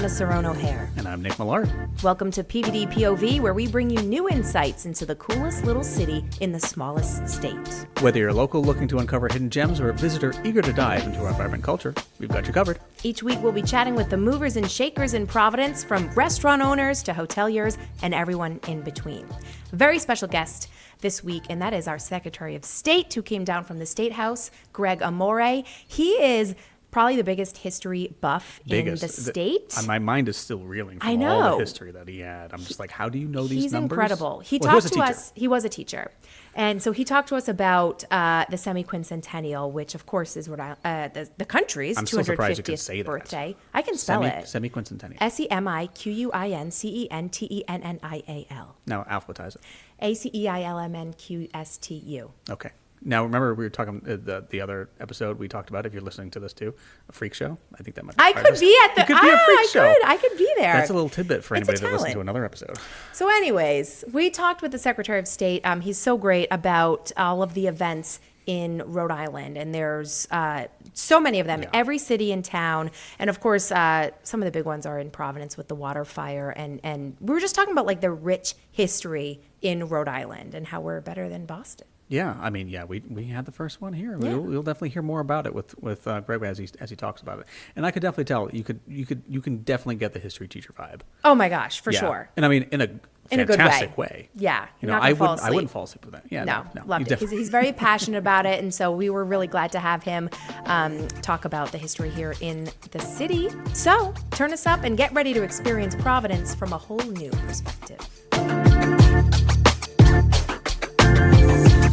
Donna Cerrone O'Hare. And I'm Nick Millard. Welcome to PVD POV, where we bring you new insights into the coolest little city in the smallest state. Whether you're a local looking to uncover hidden gems or a visitor eager to dive into our vibrant culture, we've got you covered. Each week we'll be chatting with the movers and shakers in Providence, from restaurant owners to hoteliers and everyone in between. A very special guest this week, and that is our Secretary of State, who came down from the State House, Gregg Amore. He is probably the biggest history buff in the state. My mind is still reeling from all the history that he had. I'm just like, how do you know these numbers? He's incredible. He talked to us. He was a teacher. And so he talked to us about the semi-quincentennial, which of course is the country's 250th birthday. I can spell it. Semi-quincentennial. Semiquincentennial. Now alphabetize it. ACEILMNQSTU. Okay. Now, remember we were talking the other episode we talked about, if you're listening to this too, a freak show? I think that might be I could be at the... You could be a freak show. I could be there. That's a little tidbit for anybody that listened to another episode. So anyways, we talked with the Secretary of State. He's so great about all of the events in Rhode Island, and there's so many of them, every city and town. And of course, some of the big ones are in Providence with the WaterFire. And we were just talking about like the rich history in Rhode Island and how we're better than Boston. Yeah, I mean, we had the first one here. Yeah. We'll definitely hear more about it with Greg as he talks about it. And I could definitely tell you can definitely get the history teacher vibe. Oh my gosh, for sure. And I mean, in a fantastic way. Yeah, I wouldn't fall asleep with that. Yeah, no, loved it. He's very passionate about it, and so we were really glad to have him talk about the history here in the city. So turn us up and get ready to experience Providence from a whole new perspective.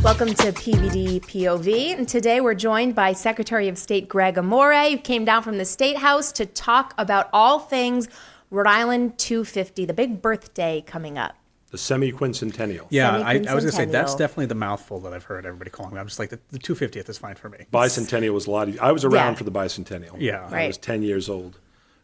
Welcome to PVD POV, and today we're joined by Secretary of State Gregg Amore, who came down from the State House to talk about all things Rhode Island 250, the big birthday coming up. The semi-quincentennial. Yeah, I was going to say, that's definitely the mouthful that I've heard everybody calling me. I'm just like, the 250th is fine for me. Bicentennial was a lot easier. I was around for the bicentennial. Yeah. I was 10 years old.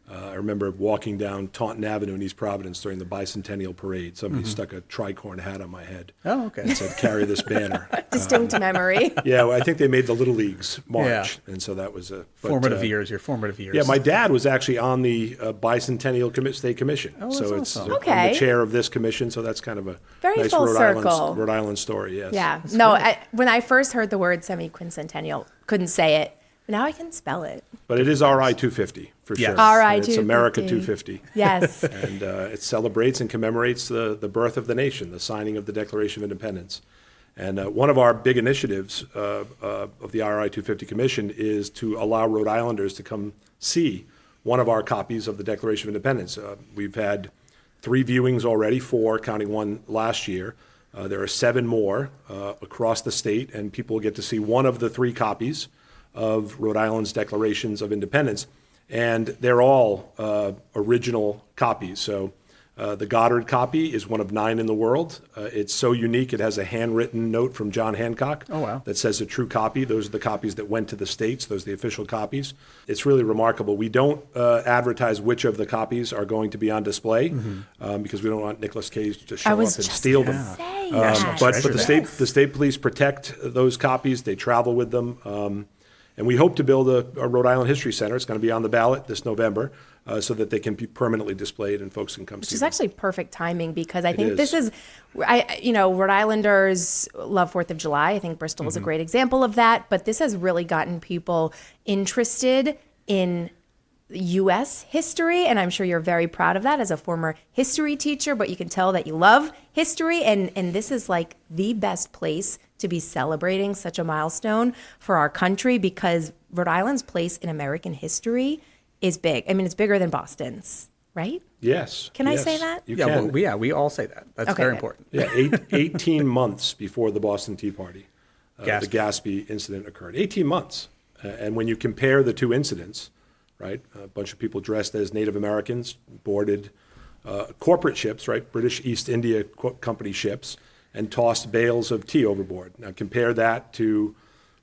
I remember walking down Taunton Avenue in East Providence during the bicentennial parade. Somebody stuck a tricorn hat on my head. Oh, okay. And said, "Carry this banner." Distinct memory. Yeah, well, I think they made the Little Leagues march, and so that was a formative years. Your formative years. Yeah, my dad was actually on the bicentennial state commission, so it's awesome. Okay. I'm the chair of this commission. So that's kind of a very nice full Rhode circle Island story. Yes. Yeah. No, when I first heard the word semi-quincentennial, couldn't say it. Now I can spell it. But it is RI 250 for sure. RI 250. It's America 250. Yes. And it celebrates and commemorates the birth of the nation, the signing of the Declaration of Independence. And one of our big initiatives of the RI 250 Commission is to allow Rhode Islanders to come see one of our copies of the Declaration of Independence. We've had 3 viewings already, 4, counting one last year. There are 7 more across the state, and people will get to see one of the 3 copies of Rhode Island's Declarations of Independence, and they're all original copies. So the Goddard copy is one of 9 in the world. It's so unique, it has a handwritten note from John Hancock that says a true copy. Those are the copies that went to the states. Those are the official copies. It's really remarkable. We don't advertise which of the copies are going to be on display because we don't want Nicolas Cage to show up and steal them. But the state police protect those copies. They travel with them. And we hope to build a Rhode Island History Center. It's going to be on the ballot this November so that they can be permanently displayed and folks can come see them. Which is actually perfect timing because I think this is, Rhode Islanders love 4th of July. I think Bristol is a great example of that. But this has really gotten people interested in U.S. history, and I'm sure you're very proud of that as a former history teacher, but you can tell that you love history, and this is like the best place to be celebrating such a milestone for our country because Rhode Island's place in American history is big. I mean, it's bigger than Boston's, right? Yes. Can I say that? You can. We all say that. That's very important. Yeah, 18 months before the Boston Tea Party, the Gaspee incident occurred. 18 months. And when you compare the 2 incidents, right, a bunch of people dressed as Native Americans boarded corporate ships, right, British East India Company ships, and tossed bales of tea overboard. Now compare that to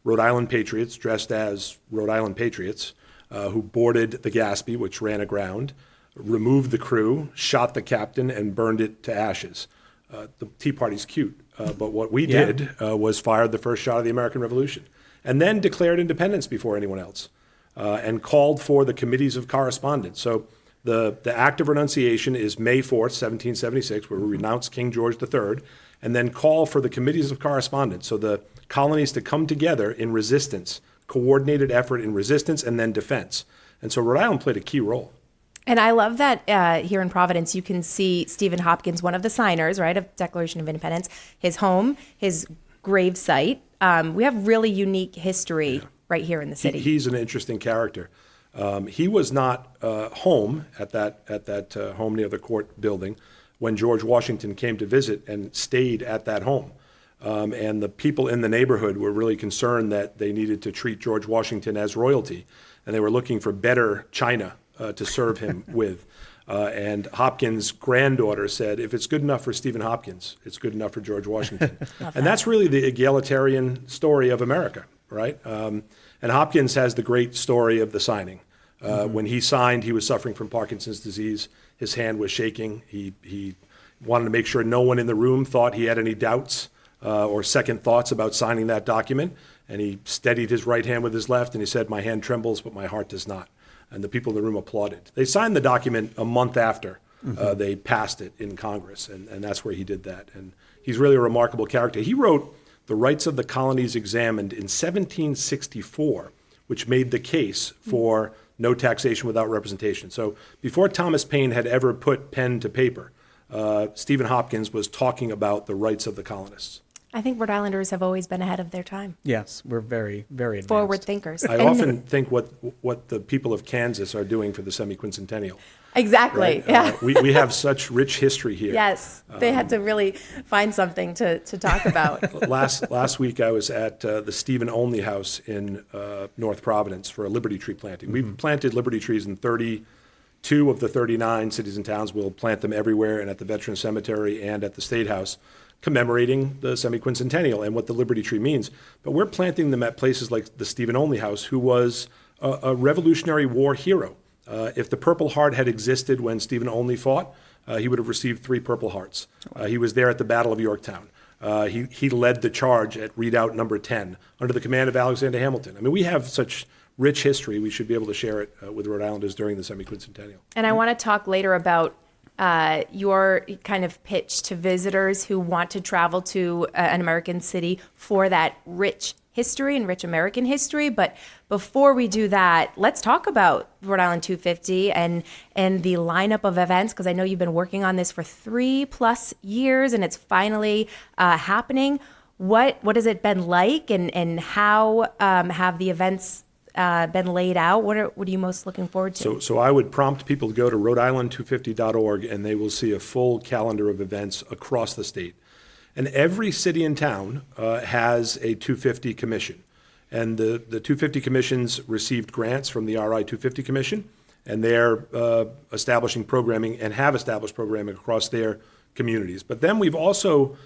Rhode Island patriots dressed as Rhode Island patriots who boarded the Gaspee, which ran aground, removed the crew, shot the captain, and burned it to ashes. The Tea Party's cute, but what we did was fired the first shot of the American Revolution and then declared independence before anyone else and called for the committees of correspondence. So The Act of Renunciation is May 4th, 1776, where we renounce King George III, and then call for the committees of correspondence, so the colonies to come together in resistance, coordinated effort in resistance and then defense. And so Rhode Island played a key role. And I love that here in Providence, you can see Stephen Hopkins, one of the signers, right, of Declaration of Independence, his home, his grave site. We have really unique history right here in the city. He's an interesting character. He was not home at that home near the court building when George Washington came to visit and stayed at that home. And the people in the neighborhood were really concerned that they needed to treat George Washington as royalty, and they were looking for better china to serve him with. And Hopkins' granddaughter said, if it's good enough for Stephen Hopkins, it's good enough for George Washington. And that's really the egalitarian story of America, right? And Hopkins has the great story of the signing. When he signed, he was suffering from Parkinson's disease. His hand was shaking. He wanted to make sure no one in the room thought he had any doubts or second thoughts about signing that document. And he steadied his right hand with his left, and he said, my hand trembles, but my heart does not. And the people in the room applauded. They signed the document a month after they passed it in Congress, and that's where he did that. And he's really a remarkable character. He wrote The Rights of the Colonies Examined in 1764, which made the case for no taxation without representation. So before Thomas Paine had ever put pen to paper, Stephen Hopkins was talking about the rights of the colonists. I think Rhode Islanders have always been ahead of their time. Yes, we're very, very advanced. Forward thinkers. I often think what the people of Kansas are doing for the semi-quincentennial. Exactly. Right? Yeah. We have such rich history here. Yes, they had to really find something to talk about. Last week I was at the Stephen Only House in North Providence for a Liberty Tree planting. We've planted Liberty trees in 32 of the 39 cities and towns. We'll plant them everywhere and at the Veterans Cemetery and at the State House, commemorating the semi-quincentennial and what the Liberty Tree means. But we're planting them at places like the Stephen Only House, who was a Revolutionary War hero. If the Purple Heart had existed when Stephen Only fought, he would have received 3 Purple Hearts. He was there at the Battle of Yorktown. He led the charge at Redoubt Number 10 under the command of Alexander Hamilton. I mean, we have such rich history. We should be able to share it with Rhode Islanders during the semi-quincentennial. And I want to talk later about your kind of pitch to visitors who want to travel to an American city for that rich history and rich American history. But before we do that, let's talk about Rhode Island 250 and the lineup of events, because I know you've been working on this for 3+ years and it's finally happening. What has it been like, and how have the events been laid out? What are you most looking forward to? So I would prompt people to go to rhodeisland250.org, and they will see a full calendar of events across the state. And every city and town has a 250 commission. And the 250 commissions received grants from the RI 250 Commission, and they're establishing programming and have established programming across their communities. But then we've also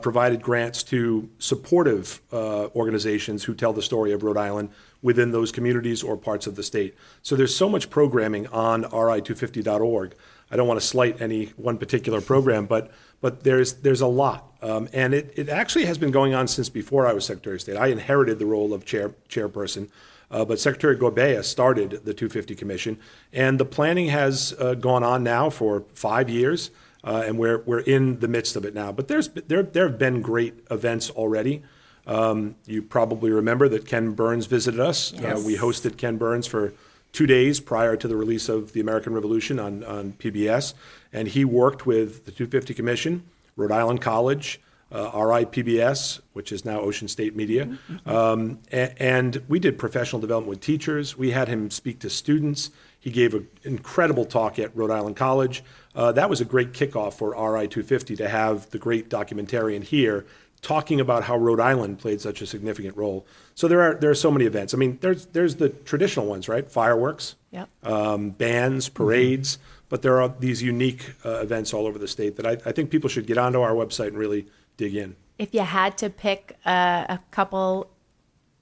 provided grants to supportive organizations who tell the story of Rhode Island within those communities or parts of the state. So there's so much programming on ri250.org. I don't want to slight any one particular program, but there's a lot. And it actually has been going on since before I was Secretary of State. I inherited the role of chairperson, but Secretary Gregg started the 250 Commission, and the planning has gone on now for 5 years. And we're in the midst of it now. But there have been great events already. You probably remember that Ken Burns visited us. Yes. We hosted Ken Burns for 2 days prior to the release of The American Revolution on PBS. And he worked with the 250 Commission, Rhode Island College, RIPBS, which is now Ocean State Media. And we did professional development with teachers. We had him speak to students. He gave an incredible talk at Rhode Island College. That was a great kickoff for RI 250 to have the great documentarian here talking about how Rhode Island played such a significant role. So there are so many events. I mean, there's the traditional ones, right? Fireworks, Yep. Bands, parades, but there are these unique events all over the state that I think people should get onto our website and really dig in. If you had to pick a couple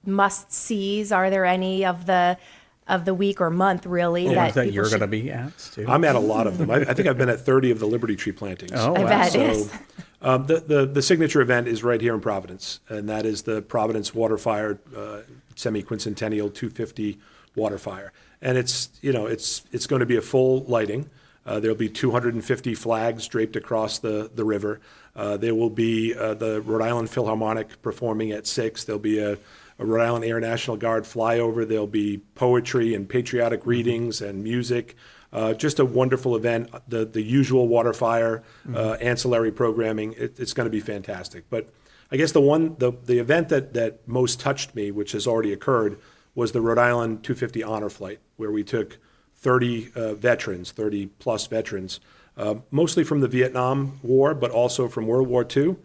must-sees, are there any of the week or month, really, Ones that people you're should... going to be at, too? I'm at a lot of them. I think I've been at 30 of the Liberty Tree plantings. Oh, I wow. bet, So yes. the signature event is right here in Providence, and that is the Providence WaterFire semi-quincentennial 250 WaterFire. and it's going to be a full lighting. There'll be 250 flags draped across the river. There will be the Rhode Island Philharmonic performing at 6. There'll be a Rhode Island Air National Guard flyover. There'll be poetry and patriotic readings and music. Just a wonderful event. The usual WaterFire ancillary programming. It's going to be fantastic. But I guess the event that most touched me, which has already occurred, was the Rhode Island 250 honor flight, where we took 30 veterans, 30 plus veterans, mostly from the Vietnam War, but also from World War II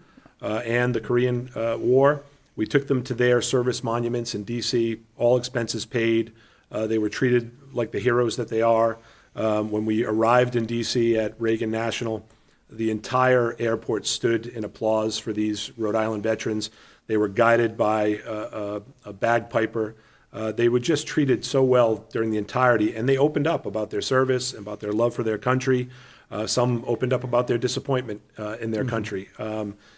and the Korean War. We took them to their service monuments in D.C., all expenses paid. They were treated like the heroes that they are. When we arrived in D.C. at Reagan National, the entire airport stood in applause for these Rhode Island veterans. They were guided by a bagpiper. They were just treated so well during the entirety, and they opened up about their service, about their love for their country. Some opened up about their disappointment in their country.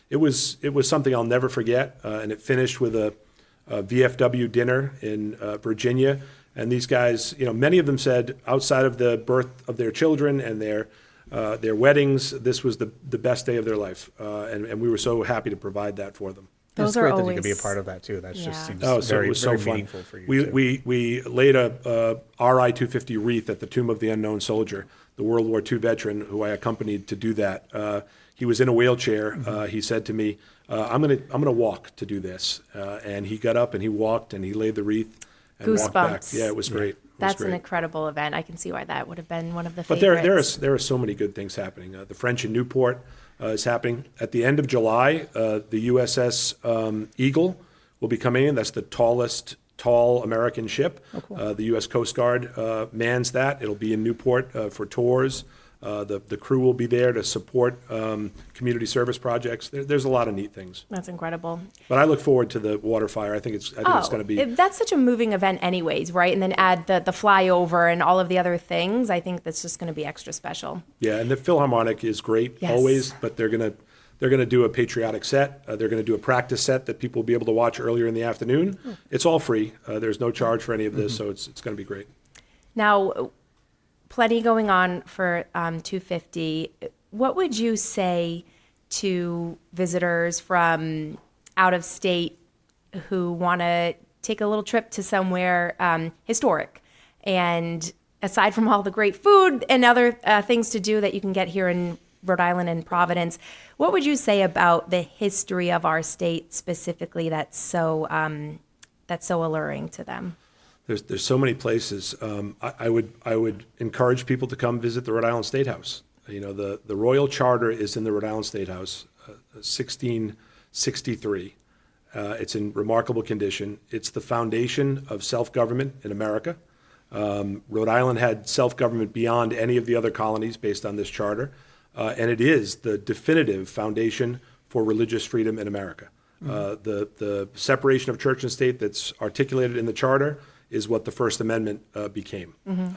It was something I'll never forget, and it finished with a VFW dinner in Virginia. And these guys, many of them said outside of the birth of their children and their weddings, this was the best day of their life. And we were so happy to provide that for them. It's great that you could be a part of that too. That just seems very meaningful for you. We laid a RI 250 wreath at the Tomb of the Unknown Soldier, the World War II veteran who I accompanied to do that. He was in a wheelchair. He said to me, "I'm gonna walk to do this," and he got up and he walked and he laid the wreath and walked back. Yeah, it was great. That's an incredible event. I can see why that would have been one of the favorites. But there are so many good things happening. The French in Newport is happening. At the end of July, the USS Eagle will be coming in. That's the tall American ship. Oh, cool. The U.S. Coast Guard mans that. It'll be in Newport for tours. The crew will be there to support community service projects. There's a lot of neat things. That's incredible. But I look forward to the WaterFire. I think it's going to be. That's such a moving event, anyways, right? And then add the flyover and all of the other things. I think that's just going to be extra special. Yeah, and the Philharmonic is great always, but they're going to do a patriotic set. They're going to do a practice set that people will be able to watch earlier in the afternoon. It's all free. There's no charge for any of this, so it's going to be great. Now, plenty going on for 250. What would you say to visitors from out of state who want to take a little trip to somewhere historic? And aside from all the great food and other things to do that you can get here in Rhode Island and Providence, what would you say about the history of our state specifically that's so alluring to them? There's so many places. I would encourage people to come visit the Rhode Island State House. The Royal Charter is in the Rhode Island State House, 1663. It's in remarkable condition. It's the foundation of self-government in America. Rhode Island had self-government beyond any of the other colonies based on this charter, and it is the definitive foundation for religious freedom in America. The separation of church and state that's articulated in the charter is what the First Amendment became.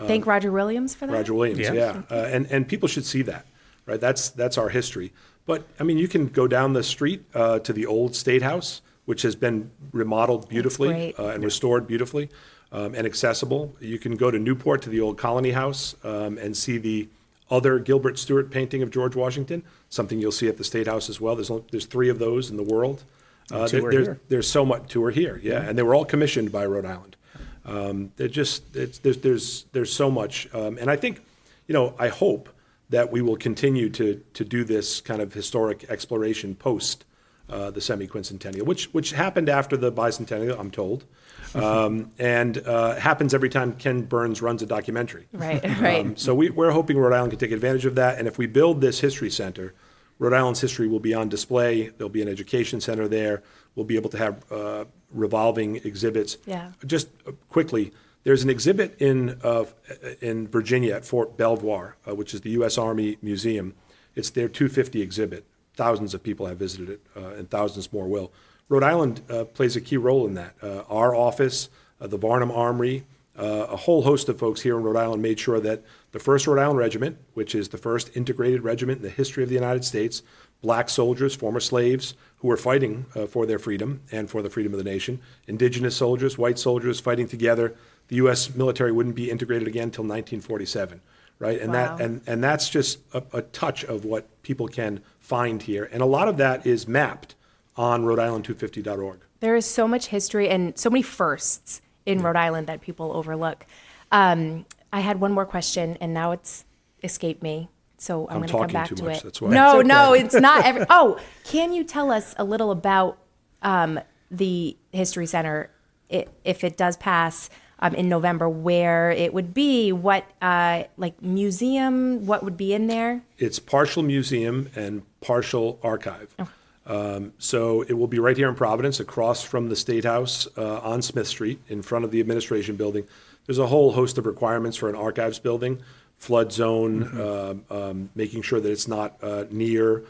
Thank Roger Williams for that. Roger Williams, yeah. And people should see that, right? That's our history. But I mean, you can go down the street to the old State House, which has been remodeled beautifully and restored beautifully and accessible. You can go to Newport to the old Colony House and see the other Gilbert Stuart painting of George Washington, something you'll see at the State House as well. There's 3 of those in the world. There's so much. 2 are here, and they were all commissioned by Rhode Island. There's so much, and I think, I hope that we will continue to do this kind of historic exploration post the semi-quincentennial, which happened after the bicentennial, I'm told, and happens every time Ken Burns runs a documentary. Right. So we're hoping Rhode Island can take advantage of that, and if we build this history center, Rhode Island's history will be on display. There'll be an education center there. We'll be able to have revolving exhibits. Yeah. Just quickly, there's an exhibit in Virginia at Fort Belvoir, which is the U.S. Army Museum. It's their 250 exhibit. Thousands of people have visited it, and thousands more will. Rhode Island plays a key role in that. Our office, the Varnum Armory, a whole host of folks here in Rhode Island made sure that the 1st Rhode Island Regiment, which is the first integrated regiment in the history of the United States, black soldiers, former slaves who were fighting for their freedom and for the freedom of the nation, indigenous soldiers, white soldiers fighting together the U.S. military wouldn't be integrated again until 1947, right? And Wow. and that's just a touch of what people can find here. And a lot of that is mapped on RhodeIsland250.org. There is so much history and so many firsts in Rhode Island that people overlook. I had one more question, and now it's escaped me. So I'm going to come talking back too to much, it. that's why. No, It's okay. no, it's not. Oh, can you tell us a little about the History Center, if it does pass in November, where it would be, what, like museum, what would be in there? It's partial museum and partial archive. So it will be right here in Providence, across from the State House on Smith Street, in front of the administration building. There's a whole host of requirements for an archives building, flood zone, making sure that it's not near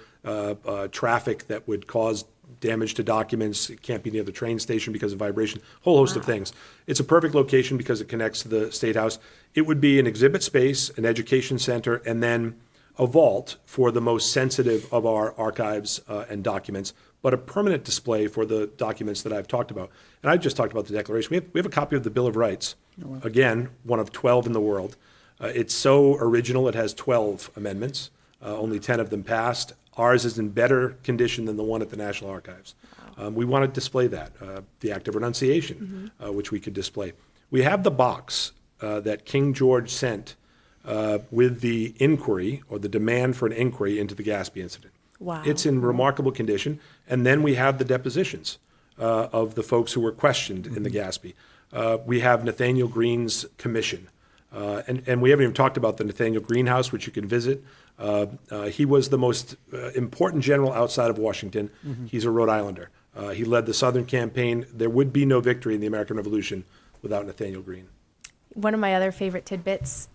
traffic that would cause damage to documents. It can't be near the train station because of vibration, whole host of things. It's a perfect location because it connects to the State House. It would be an exhibit space, an education center, and then a vault for the most sensitive of our archives and documents, but a permanent display for the documents that I've talked about. And I've just talked about the Declaration. We have a copy of the Bill of Rights, again, one of 12 in the world. It's so original, it has 12 amendments, only 10 of them passed. Ours is in better condition than the one at the National Archives. We want to display that, the Act of Renunciation, which we could display. We have the box that King George sent with the inquiry, or the demand for an inquiry into the Gaspee incident. Wow. It's in remarkable condition. And then we have the depositions of the folks who were questioned in the Gaspee. We have Nathaniel Green's commission. And we haven't even talked about the Nathaniel Green House, which you can visit. He was the most important general outside of Washington. He's a Rhode Islander. He led the Southern campaign. There would be no victory in the American Revolution without Nathaniel Green. One of my other favorite tidbits,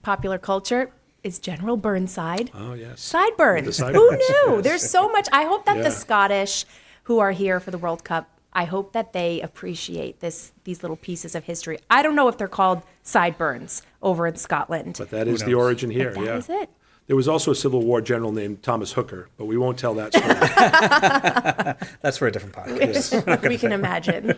popular culture, is General Burnside. Oh, yes. Sideburns. The Who sideburns, knew? yes. There's so much. I hope that Yeah. the Scottish who are here for the World Cup, I hope that they appreciate these little pieces of history. I don't know if they're called sideburns over in Scotland. But that is the origin here. But that is it. There was also a Civil War general named Thomas Hooker, but we won't tell that story. That's for a different podcast. We can imagine.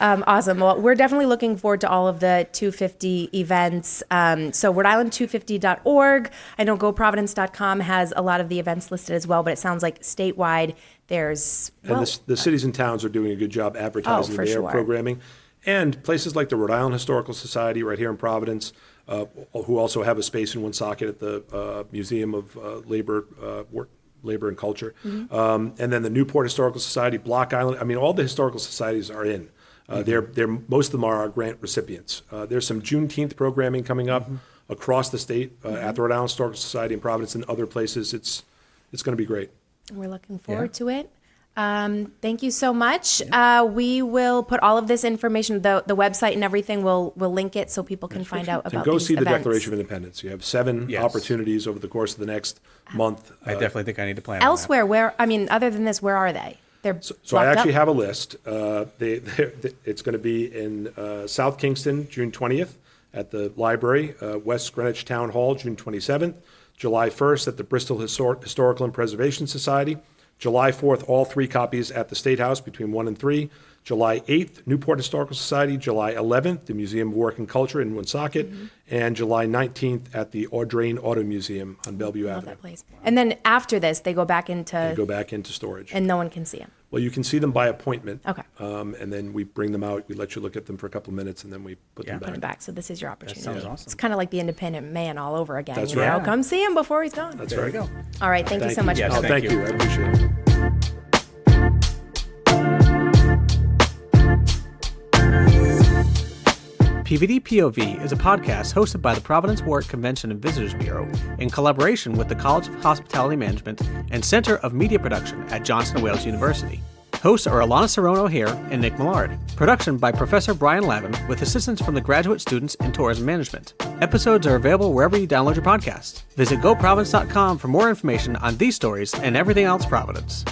Awesome. Well, we're definitely looking forward to all of the 250 events. So RhodeIsland250.org. I know GoProvidence.com has a lot of the events listed as well, but it sounds like statewide there's, well, And the cities and towns are doing a good job advertising for their sure. programming. And places like the Rhode Island Historical Society right here in Providence, who also have a space in Woonsocket at the Museum of Labor and Culture. And then the Newport Historical Society, Block Island. I mean, all the historical societies are in. Most of them are our grant recipients. There's some Juneteenth programming coming up across the state at the Rhode Island Historical Society in Providence and other places. It's going to be great. we're looking forward to it. Thank you so much. We will put all of this information, the website and everything, we'll link it so people can find out And about go these see the events. Declaration of Independence. You have 7 Yes. opportunities over the course of the next month. I definitely think I need to plan on that. Elsewhere, where, I mean, other than this, where are they? They're So I locked actually up? have a list. It's going to be in South Kingston, June 20th, at the library, West Greenwich Town Hall, June 27th, July 1st at the Bristol Historical and Preservation Society, July 4th, all 3 copies at the State House between 1 and 3, July 8th, Newport Historical Society, July 11th, the Museum of Work and Culture in Woonsocket, and July 19th at the Audrain Auto Museum on Bellevue Love Avenue. that place. And then after this, they go back into, They go back into storage. and no one can see them. Well, you can see them by appointment. Okay. And then we bring them out, we let you look at them for a couple of minutes, and then we put them Yeah. Put back. them back. So this is your opportunity. sounds awesome. It's kind of like the independent man all over again. That's you know? right. Come see him before he's gone. That's There right. we go. All right. Thank you so much. Yes, Oh, thank thank you. you. I appreciate it. PVD POV is a podcast hosted by the Providence Warwick Convention and Visitors Bureau in collaboration with the College of Hospitality Management and Center of Media Production at Johnson & Wales University. Hosts are Alana Cerrone-O'Hare and Nick Millard. Production by Professor Brian Lavin with assistance from the graduate students in tourism management. Episodes are available wherever you download your podcast. Visit GoProvidence.com for more information on these stories and everything else Providence.